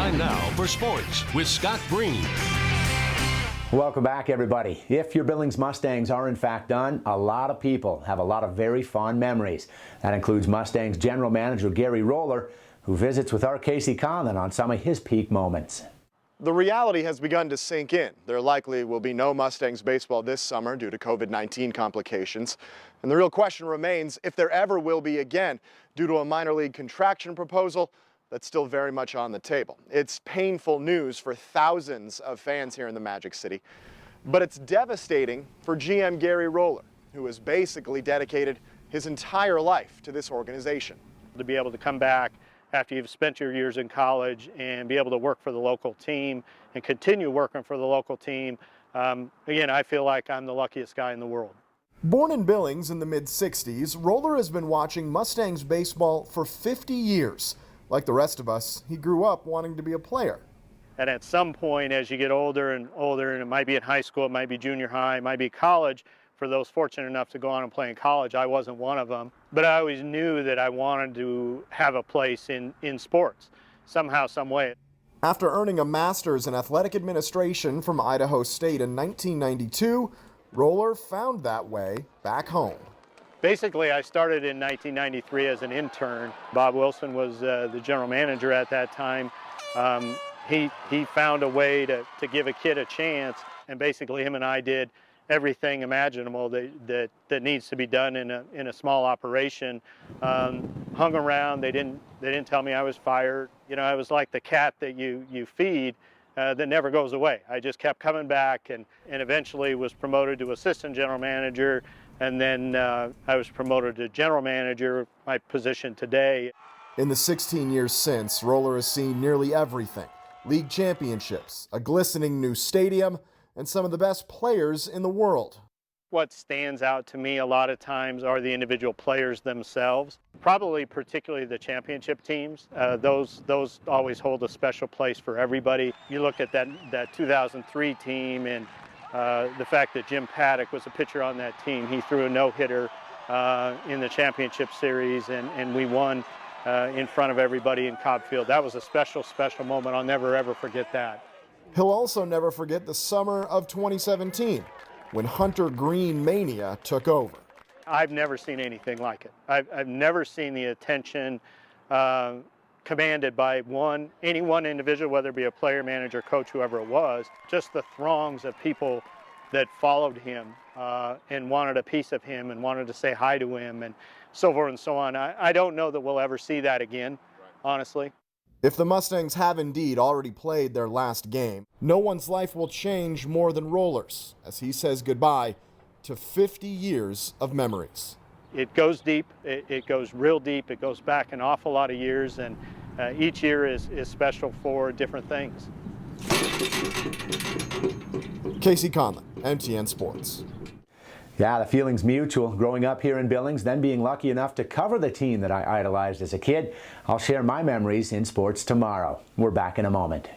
Time now for sports with Scott Breen. Welcome back, everybody. If your Billings Mustangs are in fact done, a lot of people have a lot of very fond memories. That includes Mustangs general manager Gary Roller, who visits with our Casey Conlon on some of his peak moments. The reality has begun to sink in. There likely will be no Mustangs baseball this summer due to COVID-19 complications. And the real question remains if there ever will be again due to a minor league contraction proposal that's still very much on the table. It's painful news for thousands of fans here in the Magic City, but it's devastating for GM Gary Roller, who has basically dedicated his entire life to this organization. To be able to come back after you've spent your years in college and be able to work for the local team and continue working for the local team, again, I feel like I'm the luckiest guy in the world. Born in Billings in the mid-60s, Roller has been watching Mustangs baseball for 50 years. Like the rest of us, he grew up wanting to be a player. And at some point, as you get older and older, and it might be in high school, it might be junior high, it might be college, for those fortunate enough to go on and play in college, I wasn't one of them. But I always knew that I wanted to have a place in sports, somehow, some way. After earning a master's in athletic administration from Idaho State in 1992, Roller found that way back home. Basically, I started in 1993 as an intern. Bob Wilson was the general manager at that time. He found a way to give a kid a chance, and basically him and I did everything imaginable that needs to be done in a small operation. Hung around. They didn't tell me I was fired. You know, I was like the cat that you feed that never goes away. I just kept coming back, and eventually was promoted to assistant general manager. And then I was promoted to general manager, my position today. In the 16 years since, Roller has seen nearly everything. League championships, a glistening new stadium, and some of the best players in the world. What stands out to me a lot of times are the individual players themselves. Probably particularly the championship teams. Those always hold a special place for everybody. You look at that 2003 team, and the fact that Jim Paddock was a pitcher on that team. He threw a no-hitter in the championship series, and we won in front of everybody in Cobb Field. That was a special, special moment. I'll never, ever forget that. He'll also never forget the summer of 2017, when Hunter Green mania took over. I've never seen anything like it. I've never seen the attention commanded by any one individual, whether it be a player, manager, coach, whoever it was. Just the throngs of people that followed him and wanted a piece of him and wanted to say hi to him and so forth and so on. I don't know that we'll ever see that again, honestly. If the Mustangs have indeed already played their last game, no one's life will change more than Roller's, as he says goodbye to 50 years of memories. It goes deep, it goes real deep, it goes back an awful lot of years, and each year is special for different things. Casey Conlon, MTN Sports. Yeah, the feeling's mutual. Growing up here in Billings, then being lucky enough to cover the team that I idolized as a kid. I'll share my memories in sports tomorrow. We're back in a moment.